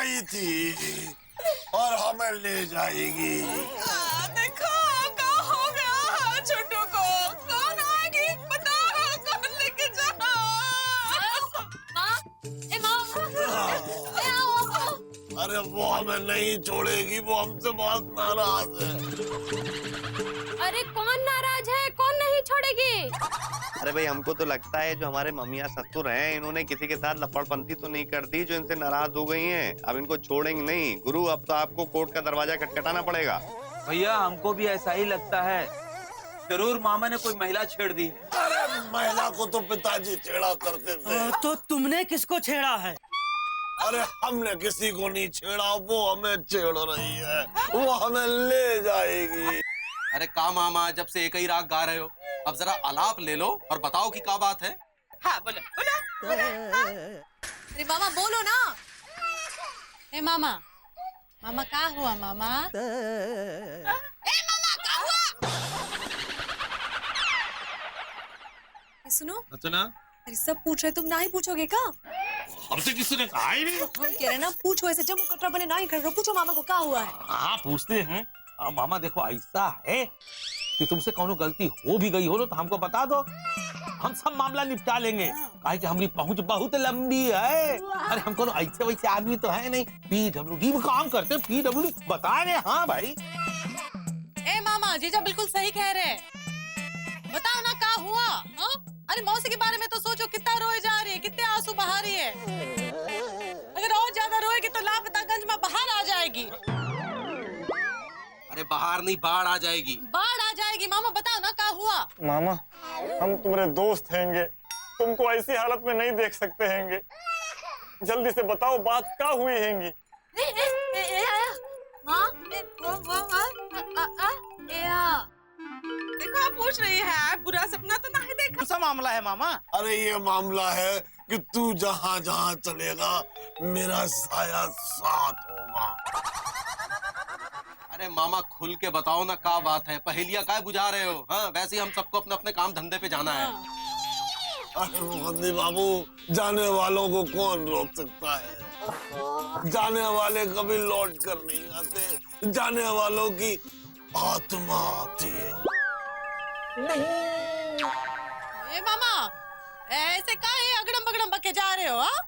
आई थी और हमें ले जाएगी। देखो क्या हो गया छोटू को, कौन आएगी पता है, कौन लेके जा। अरे वो हमें नहीं छोड़ेगी, वो हमसे बहुत नाराज है। अरे कौन नाराज है, कौन नहीं छोड़ेगी? अरे भाई हमको तो लगता है जो हमारे मम्मियाँ ससुर हैं इन्होंने किसी के साथ लपड़पंती तो नहीं कर दी जो इनसे नाराज हो गई हैं। अब इनको छोड़ेंगे नहीं। गुरु अब तो आपको कोर्ट का दरवाजा खटखटाना पड़ेगा। भैया हमको भी ऐसा ही लगता है, जरूर मामा ने कोई महिला छेड़ दी है। अरे महिला को तो पिताजी छेड़ा करते थे। तो तुमने किसको छेड़ा है? अरे हमने किसी को नहीं छेड़ा, वो हमें छेड़ रही है, वो हमें ले जाएगी। अरे का मामा, जब से एक ही राग गा रहे हो, अब जरा आलाप ले लो और बताओ कि क्या बात है। हाँ बोलो बोलो। अरे मामा बोलो ना। ए मामा, मामा क्या हुआ मामा? ए मामा क्या हुआ? सुनो अच्छा, अरे सब पूछ रहे, तुम ना ही पूछोगे क्या? हमसे किसी ने कहा ही नहीं। हम कह रहे ना, पूछो, ऐसे जम्मू कटरा बने ना ही कर रहे हो, पूछो मामा को क्या हुआ है। हाँ पूछते हैं। मामा देखो ऐसा है कि तुमसे कौनो गलती हो भी गई हो तो हमको बता दो, हम सब मामला निपटा लेंगे। काहे कि हमारी पहुंच बहुत लंबी है। अरे हम कोनो ऐसे वैसे आदमी तो है नहीं, पीडब्ल्यूडी में काम करते हैं, पीडब्ल्यूडी बता रहे। हाँ भाई। ए मामा, जीजा बिल्कुल सही कह रहे, बताओ ना क्या हुआ। हाँ? अरे मौसी के बारे में तो सोचो, कितना रोए जा रही है, कितने आंसू बहा रही है। अगर और ज्यादा रोएगी तो लापतागंज में बाहर आ जाएगी। अरे बाहर नहीं, बाढ़ आ जाएगी। बाढ़ आ जाएगी। मामा बताओ ना क्या हुआ। मामा हम तुम्हारे दोस्त हैंगे, तुमको ऐसी हालत में नहीं देख सकते हैंगे, जल्दी से बताओ बात क्या हुई हैंगी। देखो आप पूछ रही है, बुरा सपना तो नहीं देखा। कौन सा मामला है मामा? अरे ये मामला है कि तू जहाँ जहाँ चलेगा मेरा साया साथ होगा। अरे मामा खुल के बताओ ना क्या बात है, पहेलियां काय बुझा रहे हो। हाँ वैसे ही हम सबको अपने अपने काम धंधे पे जाना है। अरे मुकद्दर बाबू, जाने वालों को कौन रोक सकता है? जाने वाले कभी लौट कर नहीं आते, जाने वालों की आत्मा आती है। ए मामा, ऐसे काहे अगड़म बगड़म बके जा रहे हो? हाँ?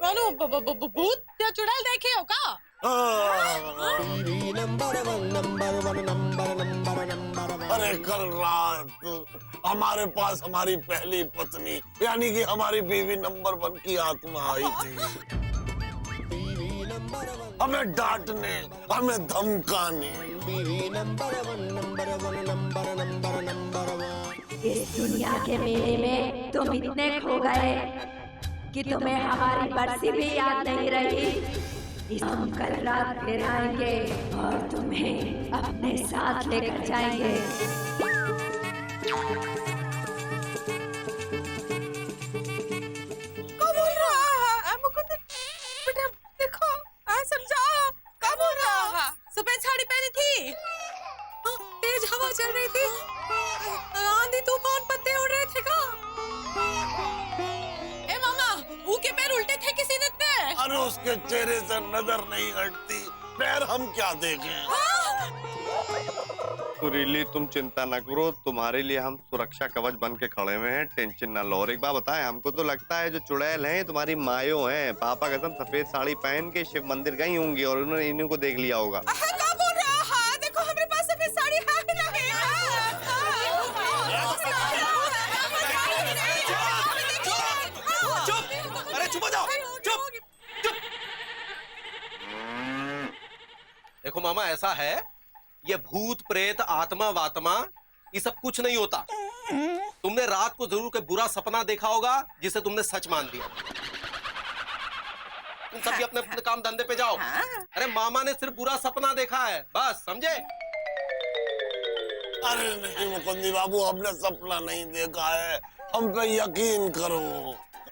कौन भूत या चुड़ैल देखे हो का? अरे कल रात हमारे पास हमारी पहली पत्नी यानी कि हमारी बीवी नंबर 1 की आत्मा आई थी, हमें डांटने, हमें धमकाने। इस दुनिया के मेले में तुम इतने खो गए कि तुम्हें हमारी बरसी भी याद नहीं रही। हम कल रात फिर आएंगे और तुम्हें अपने साथ लेकर जाएंगे। क्या बोल रहा है मुकुंद? बेटा देखो, समझाओ क्या बोल रहा है। सफेद साड़ी पहनी थी, तेज हवा चल रही थी, आंधी तूफान, पत्ते उड़ रहे थे का? ए मामा, वो के पैर उल्टे थे किसी ने? अरे उसके चेहरे से नजर नहीं हटती, पैर हम क्या देखें। सुरीली तुम चिंता न करो, तुम्हारे लिए हम सुरक्षा कवच बन के खड़े हुए हैं, टेंशन ना लो। और एक बात बताएं, हमको तो लगता है जो चुड़ैल हैं तुम्हारी मायो हैं। पापा कसम सफेद साड़ी पहन के शिव मंदिर गई होंगी और उन्होंने इन्हीं को देख लिया होगा। क्या बोल रहा है? देखो हमारे पास सफेद साड़ी है ही नहीं। चुप! अरे चुप हो जाओ, चुप चुप। देखो मामा ऐसा है, ये भूत प्रेत आत्मा वात्मा ये सब कुछ नहीं होता। तुमने रात को जरूर कोई बुरा सपना देखा होगा जिसे तुमने सच मान लिया। तुम सभी अपने अपने काम धंधे पे जाओ। अरे मामा ने सिर्फ बुरा सपना देखा है, बस समझे। अरे नहीं मुकुंदी बाबू, हमने सपना नहीं देखा है, हम पे यकीन करो।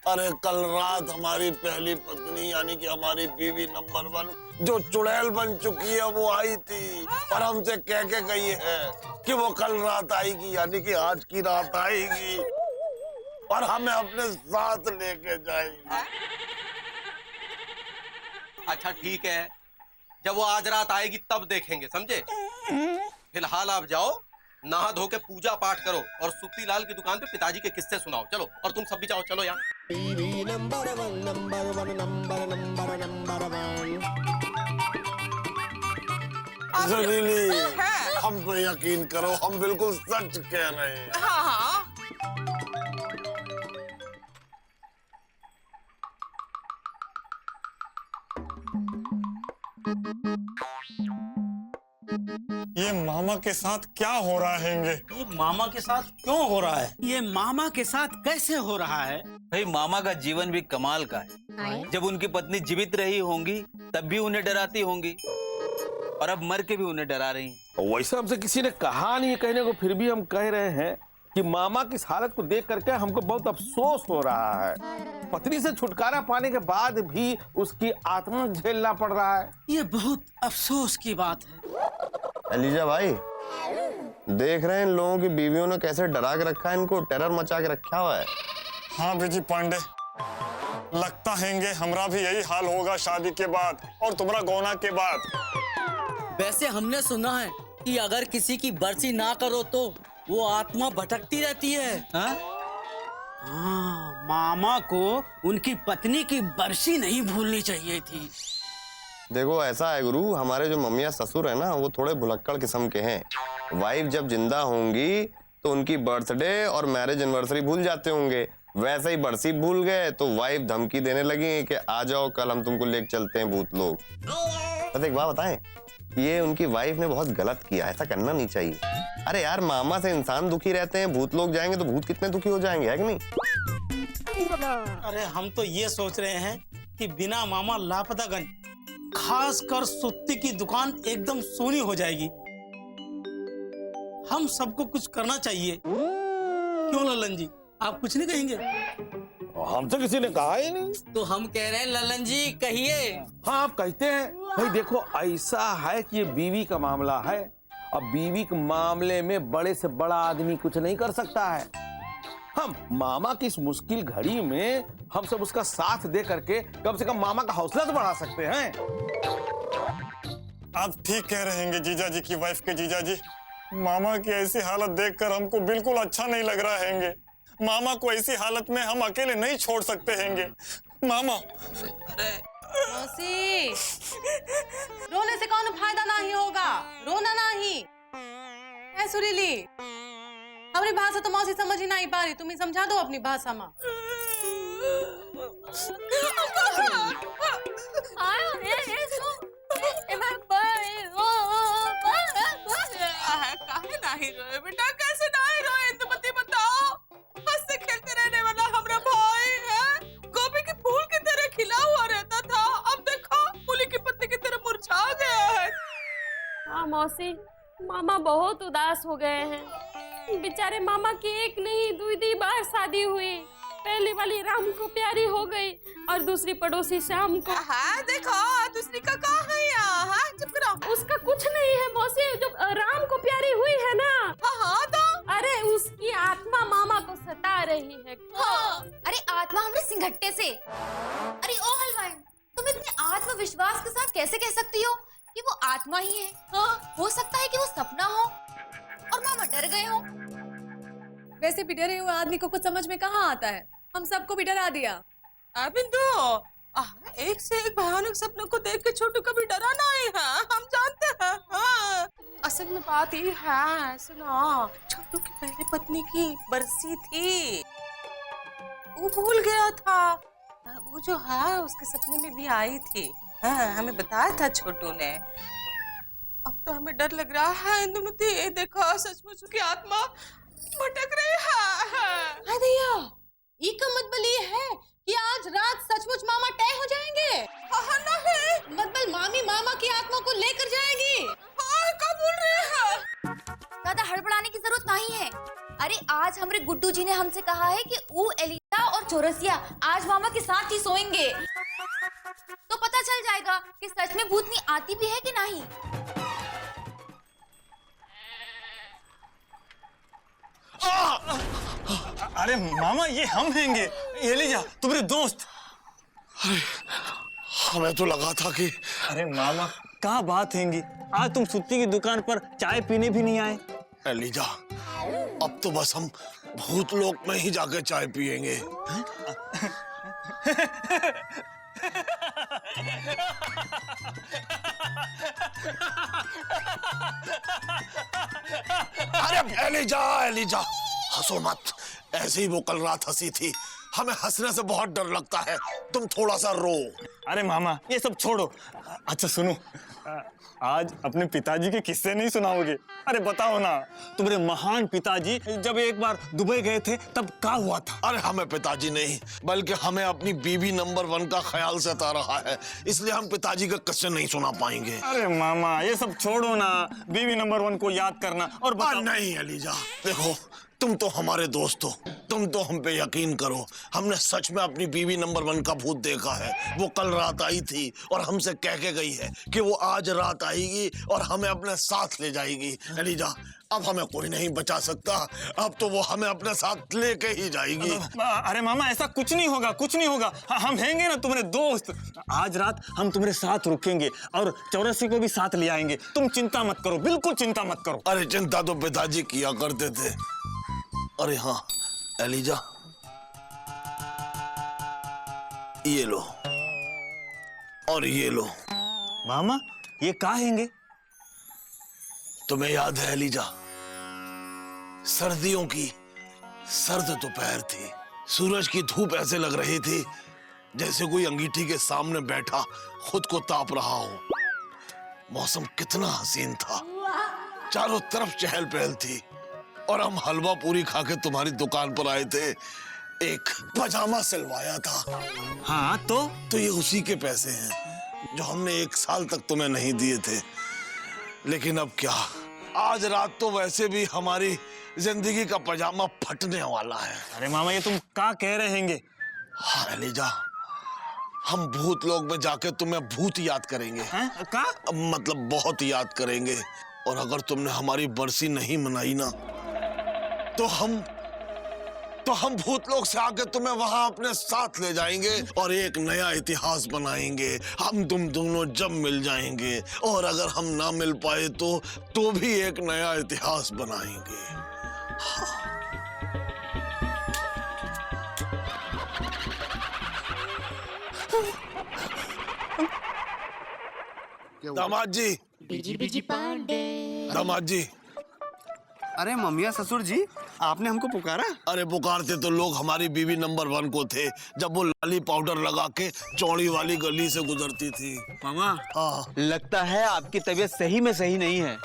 अरे कल रात हमारी पहली पत्नी यानी कि हमारी बीवी नंबर 1 जो चुड़ैल बन चुकी है वो आई थी और हमसे कह के गई है कि वो कल रात आएगी यानी कि आज की रात आएगी और हमें अपने साथ लेके जाएगी। अच्छा ठीक है, जब वो आज रात आएगी तब देखेंगे, समझे? फिलहाल आप जाओ, नहा धो के पूजा पाठ करो और सुक्ति लाल की दुकान पे पिताजी के किस्से सुनाओ। चलो, और तुम सब भी जाओ, चलो यार। जलीली, हाँ। हम पे यकीन करो, हम बिल्कुल सच कह रहे हैं। हाँ हाँ। ये मामा के साथ क्या हो रहा है? ये मामा के साथ क्यों हो रहा है? ये मामा के साथ कैसे हो रहा है? भाई मामा का जीवन भी कमाल का है। जब उनकी पत्नी जीवित रही होंगी तब भी उन्हें डराती होंगी, और अब मर के भी उन्हें डरा रही हैं। वैसे हमसे किसी ने कहा नहीं कहने को, फिर भी हम कह रहे हैं कि मामा की इस हालत को देख करके हमको बहुत अफसोस हो रहा है। पत्नी से छुटकारा पाने के बाद भी उसकी आत्मा झेलना पड़ रहा है। ये बहुत अफसोस की बात है। एलिजा भाई, देख रहे हैं इन लोगों की बीवियों ने कैसे डरा के रखा है, इनको टेरर मचा के रखा हुआ है। हाँ बिजी पांडे, लगता है हमरा भी यही हाल होगा शादी के बाद और तुम्हारा गौना के बाद। वैसे हमने सुना है कि अगर किसी की बरसी ना करो तो वो आत्मा भटकती रहती है। हाँ, मामा को उनकी पत्नी की बरसी नहीं भूलनी चाहिए थी। देखो ऐसा है गुरु, हमारे जो मम्मियाँ ससुर है ना, वो थोड़े भुलक्कड़ किस्म के हैं। वाइफ जब जिंदा होंगी तो उनकी बर्थडे और मैरिज एनिवर्सरी भूल जाते होंगे, वैसे ही बरसी भूल गए तो वाइफ धमकी देने लगी कि आ जाओ कल हम तुमको लेके चलते हैं भूत लोग। बस एक बात बताएं, ये उनकी वाइफ ने बहुत गलत किया, ऐसा करना नहीं चाहिए। अरे यार, मामा से इंसान दुखी रहते हैं, भूत लोग जाएंगे तो भूत कितने दुखी हो जाएंगे, है कि नहीं? अरे हम तो ये सोच रहे हैं कि बिना मामा लापतागंज, खासकर सुत्ती की दुकान एकदम सोनी हो जाएगी। हम सबको कुछ करना चाहिए, क्यों ललन जी? आप कुछ नहीं कहेंगे? हमसे किसी ने कहा ही नहीं। तो हम कह रहे हैं ललन जी, कहिए। हाँ, आप कहते हैं। भाई देखो, ऐसा है कि ये बीवी का मामला है, अब बीवी के मामले में बड़े से बड़ा आदमी कुछ नहीं कर सकता है। हम मामा की इस मुश्किल घड़ी में हम सब उसका साथ दे करके कम से कम मामा का हौसला तो बढ़ा सकते हैं। आप ठीक कह रहे हैं जीजा जी की वाइफ के जीजा जी। मामा की ऐसी हालत देखकर हमको बिल्कुल अच्छा नहीं लग रहा है। मामा को ऐसी हालत में हम अकेले नहीं छोड़ सकते हैं। मामा, मौसी, रोने से कौन फायदा नहीं होगा, रोना नहीं। ऐ सुरीली, हमारी भाषा तो मौसी समझ ही नहीं पा रही, तुम ही समझा दो अपनी भाषा में। नहीं रोए बेटा, कैसे नहीं रोए? तुम बताओ, हंसते खेलते रहने वाला हमारा भाई है, गोभी के फूल की तरह खिला हुआ रहता था, अब देखो फूली की पत्ती की तरह मुरझा गया है। हाँ मौसी, मामा बहुत उदास हो गए हैं। बेचारे मामा की एक नहीं दूसरी बार शादी हुई। पहली वाली राम को प्यारी हो गई और दूसरी पड़ोसी श्याम को। हाँ देखो, दूसरी का कहा है यहाँ? हाँ, चुप करो। उसका कुछ नहीं है मौसी, जो राम को प्यारी हुई है ना। हाँ तो अरे उसकी आत्मा मामा को सता रही है। हाँ। अरे आत्मा हमरे सिंघट्टे से। अरे ओ हलवाई, तुम इतने आत्मविश्वास के साथ कैसे कह सकती हो कि वो आत्मा ही है? हाँ, हो सकता है कि वो सपना हो और मामा डर गए हो। वैसे भी डरे हुए आदमी को कुछ समझ में कहाँ आता है, हम सबको भी डरा दिया। बिंदु, एक से एक भयानक सपनों को देख के छोटू कभी डरा नहीं है, हम जानते हैं। हाँ। असल में बात ये है, सुनो, छोटू की पहली पत्नी की बरसी थी, वो भूल गया था। वो जो है उसके सपने में भी आई थी। हाँ, हमें बताया था छोटू ने। अब तो हमें डर लग रहा है इंदुमती, देखो सचमुच की आत्मा भटक रही है। भैया, ये का मतलब ये है कि आज रात सचमुच मामा तय हो जाएंगे? नहीं, मतलब मामी मामा की आत्मा को लेकर जाएगी। क्या बोल रहे हैं? ज्यादा हड़बड़ाने की जरूरत नहीं है। अरे आज हमारे गुड्डू जी ने हमसे कहा है कि ऊ, एलिसा और चौरसिया आज मामा के साथ ही सोएंगे, तो पता चल जाएगा कि सच में भूतनी आती भी है कि नहीं। अरे मामा, ये हम हैंगे, एलिजा तुम्हारे दोस्त। हमें तो लगा था कि अरे मामा क्या बात हैंगी, आज तुम सुत्ती की दुकान पर चाय पीने भी नहीं आए। एलिजा, अब तो बस हम भूतलोक में ही जाके चाय पियेंगे। अरे एलिजा, एलिजा हंसो मत, ऐसे ही वो कल रात हंसी थी, हमें हंसने से बहुत डर लगता है, तुम थोड़ा सा रो। अरे मामा ये सब छोड़ो, अच्छा सुनो, आज अपने पिताजी के किस्से नहीं सुनाओगे? अरे बताओ ना, तुम्हारे महान पिताजी जब एक बार दुबई गए थे तब क्या हुआ था? अरे हमें पिताजी नहीं, बल्कि हमें अपनी बीवी नंबर 1 का ख्याल सता रहा है, इसलिए हम पिताजी का किस्से नहीं सुना पाएंगे। अरे मामा ये सब छोड़ो ना, बीवी नंबर 1 को याद करना और बताओ। नहीं एलिजा, देखो तुम तो हमारे दोस्त हो, तुम तो हम पे यकीन करो, हमने सच में अपनी बीवी नंबर 1 का भूत देखा है। वो कल रात आई थी और हमसे कह के गई है कि वो आज रात आएगी और हमें अपने साथ ले जाएगी। एलिजा, अब हमें कोई नहीं बचा सकता, अब तो वो हमें अपने साथ लेके ही जाएगी। अरे मामा ऐसा कुछ नहीं होगा, कुछ नहीं होगा, हम हैंगे ना तुम्हारे दोस्त। आज रात हम तुम्हारे साथ रुकेंगे और चौरसी को भी साथ ले आएंगे, तुम चिंता मत करो, बिल्कुल चिंता मत करो। अरे चिंता तो पिताजी किया करते थे। अरे हाँ एलिजा, ये लो और ये लो। मामा ये क्या हैंगे? तुम्हें याद है एलिजा, सर्दियों की सर्द दोपहर थी, सूरज की धूप ऐसे लग रही थी जैसे कोई अंगीठी के सामने बैठा खुद को ताप रहा हो। मौसम कितना हसीन था, चारों तरफ चहल पहल थी और हम हलवा पूरी खा के तुम्हारी दुकान पर आए थे। एक पजामा सिलवाया था। हाँ तो ये उसी के पैसे हैं जो हमने 1 साल तक तुम्हें नहीं दिए थे। लेकिन अब क्या, आज रात तो वैसे भी हमारी जिंदगी का पजामा फटने वाला है। अरे मामा ये तुम क्या कह रहे हैंगे? हाँ एलिजा, हम भूत लोक में जाके तुम्हें भूत याद करेंगे। क्या? मतलब बहुत याद करेंगे, और अगर तुमने हमारी बरसी नहीं मनाई ना तो हम भूतलोक से आके तुम्हें वहां अपने साथ ले जाएंगे और एक नया इतिहास बनाएंगे। हम तुम दोनों जब मिल जाएंगे, और अगर हम ना मिल पाए तो भी एक नया इतिहास बनाएंगे। दामाद जी, दामाद जी। अरे मम्मिया ससुर जी, आपने हमको पुकारा? अरे पुकारते तो लोग हमारी बीवी नंबर 1 को थे, जब वो लाली पाउडर लगा के चौड़ी वाली गली से गुजरती थी। मामा हाँ, लगता है आपकी तबीयत सही में सही नहीं है,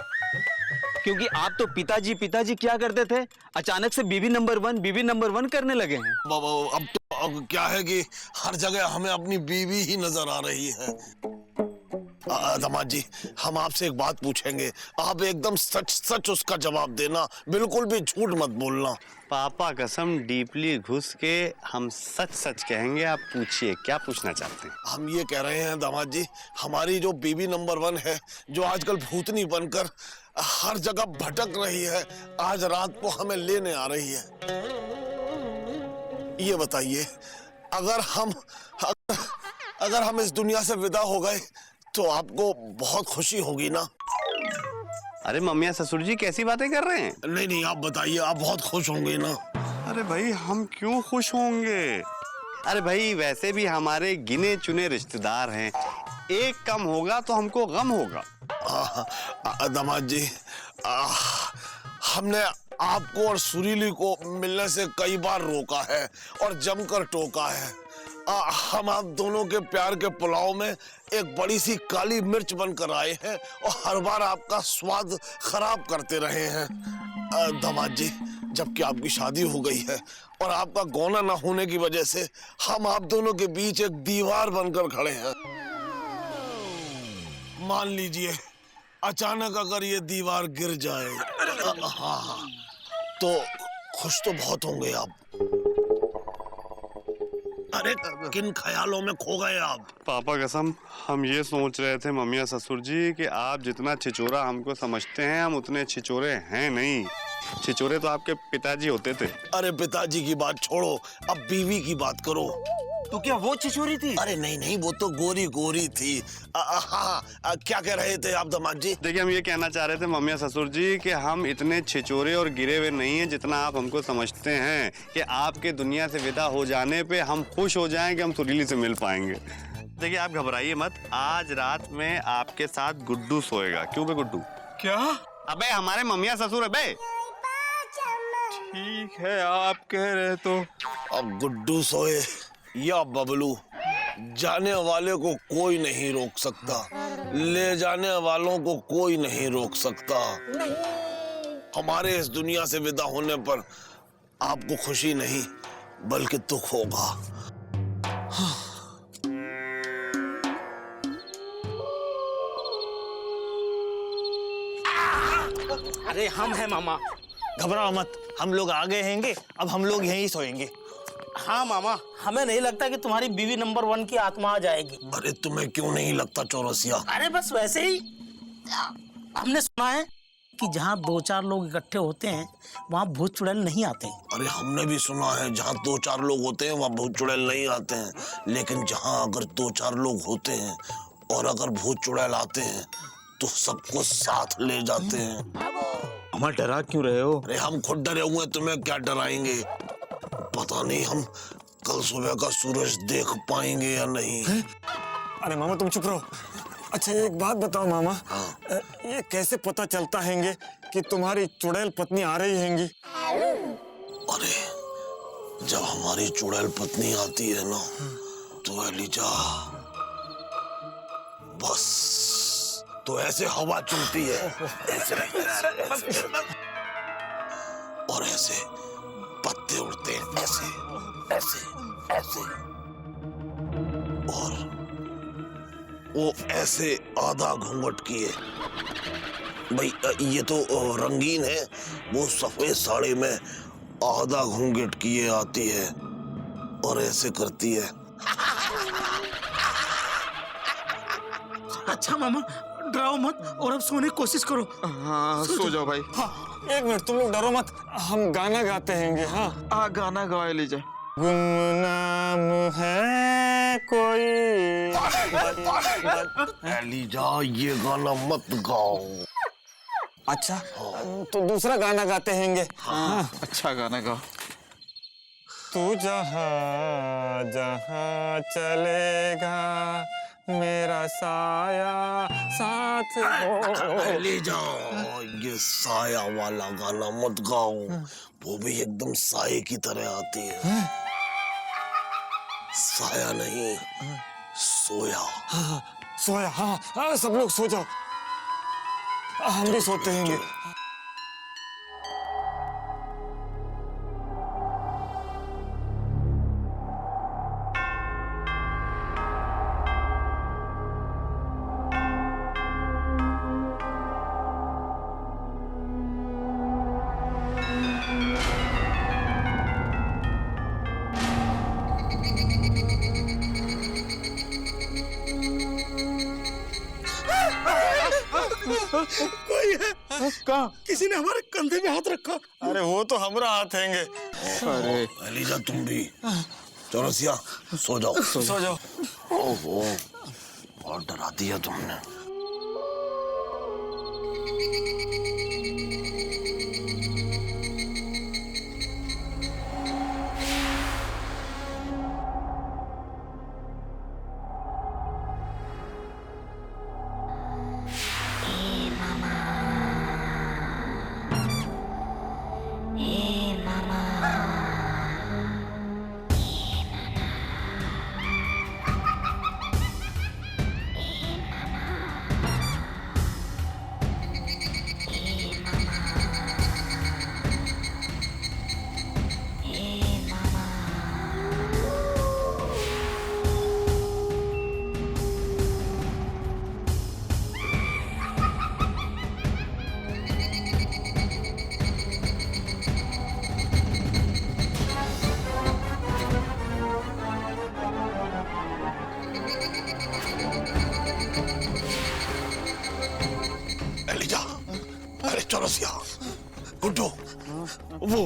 क्योंकि आप तो पिताजी पिताजी क्या करते थे, अचानक से बीवी नंबर 1 करने लगे हैं। अब क्या है कि हर जगह हमें अपनी बीवी ही नजर आ रही है। दामाद जी, हम आपसे एक बात पूछेंगे, आप एकदम सच सच उसका जवाब देना, बिल्कुल भी झूठ मत बोलना। पापा कसम डीपली घुस के हम सच सच कहेंगे। आप पूछिए, क्या पूछना चाहते हैं? हम ये कह रहे हैं दामाद जी, हमारी जो बीवी नंबर 1 है, जो आजकल भूतनी बनकर हर जगह भटक रही है, आज रात को हमें लेने आ रही है। ये बताइए, अगर हम इस दुनिया से विदा हो गए तो आपको बहुत खुशी होगी ना? अरे मम्मिया ससुर जी कैसी बातें कर रहे हैं? नहीं, आप बताइए, आप बहुत खुश होंगे ना? अरे भाई हम क्यों खुश होंगे? अरे भाई वैसे भी हमारे गिने चुने रिश्तेदार हैं, एक कम होगा तो हमको गम होगा। दामाद जी, हमने आपको और सुरीली को मिलने से कई बार रोका है और जमकर टोका है। हम आप दोनों के प्यार के पुलाव में एक बड़ी सी काली मिर्च बनकर आए हैं और हर बार आपका स्वाद खराब करते रहे हैं। दामाद जी, जबकि आपकी शादी हो गई है और आपका गौना ना होने की वजह से हम आप दोनों के बीच एक दीवार बनकर खड़े हैं। मान लीजिए अचानक अगर ये दीवार गिर जाए, हाँ, तो खुश तो बहुत होंगे आप। अरे किन ख्यालों में खो गए आप? पापा कसम हम ये सोच रहे थे मम्मिया ससुर जी कि आप जितना छिचोरा हमको समझते हैं, हम उतने छिचोरे हैं नहीं। छिचोरे तो आपके पिताजी होते थे। अरे पिताजी की बात छोड़ो, अब बीवी की बात करो। तो क्या वो छिछोरी थी? अरे नहीं नहीं, वो तो गोरी गोरी थी। हाँ, क्या कह रहे थे आप दामाद जी? देखिए, हम ये कहना चाह रहे थे मम्मिया ससुर जी कि हम इतने छिछोरे और गिरे हुए नहीं हैं जितना आप हमको समझते हैं कि आपके दुनिया से विदा हो जाने पे हम खुश हो जाएं कि हम सुरीली से मिल पाएंगे। देखिए, आप घबराइए मत, आज रात में आपके साथ गुड्डू सोएगा। क्यों बे गुड्डू? क्या? अबे हमारे मम्मिया ससुर है बे। ठीक है, आप कह रहे तो। अब गुड्डू सोए या बबलू, जाने वाले को कोई नहीं रोक सकता, ले जाने वालों को कोई नहीं रोक सकता। हमारे इस दुनिया से विदा होने पर आपको खुशी नहीं बल्कि दुख होगा। अरे हम हैं मामा। घबराओ मत, हम लोग आ गए हैंगे, अब हम लोग यहीं सोएंगे। हाँ मामा, हमें नहीं लगता कि तुम्हारी बीवी नंबर 1 की आत्मा आ जाएगी। अरे तुम्हें क्यों नहीं लगता चौरसिया? अरे बस वैसे ही, हमने सुना है कि जहाँ 2-4 लोग इकट्ठे होते हैं वहाँ भूत चुड़ैल नहीं आते। अरे हमने भी सुना है जहाँ 2-4 लोग होते हैं वहाँ भूत चुड़ैल नहीं आते हैं, लेकिन जहाँ अगर 2-4 लोग होते हैं और अगर भूत चुड़ैल आते हैं तो सबको साथ ले जाते हैं। हम डरा क्यों रहे हो? अरे हम खुद डरे हुए, तुम्हें क्या डराएंगे? पता नहीं हम कल सुबह का सूरज देख पाएंगे या नहीं। अरे मामा तुम चुप रहो। अच्छा एक बात बताओ मामा, ये कैसे पता चलता हैंगे कि तुम्हारी चुड़ैल पत्नी आ रही हैंगी? अरे जब हमारी चुड़ैल पत्नी आती है ना तो एलिजा बस तो ऐसे हवा चलती है, ऐसे और ऐसे पत्ते उड़ते हैं, ऐसे ऐसे ऐसे, और वो ऐसे आधा घूंघट किए। भाई ये तो रंगीन है, वो सफेद साड़ी में आधा घूंघट किए आती है और ऐसे करती है। अच्छा मामा, डराओ मत और अब सोने की कोशिश करो। हाँ सो जाओ भाई। हाँ, एक मिनट तुम लोग डरो मत, हम गाना गाते हैंगे। हाँ गाना गाओ लीजिए। गुमनाम है कोई। एलिजा ये गाना मत गाओ। अच्छा तो दूसरा गाना गाते हैंगे। हाँ अच्छा गाना गाओ। तू जहाँ जहाँ चलेगा मेरा साया साथ हो। एलिजा ये साया वाला गाना मत गाओ, वो भी एकदम साये की तरह आती है। साया नहीं, सोया। हाँ, सोया। हाँ हाँ सब लोग सो जाओ, हम भी सोते हैंगे। कोई है? कहाँ? किसी ने हमारे कंधे में हाथ रखा। अरे वो तो हमरा हाथ हैंगे। अरे एलिजा तुम भी। चौरसिया सो जाओ। सो जाओ। ओहो बहुत डरा दिया तुमने। चौरसिया गुड्डू वो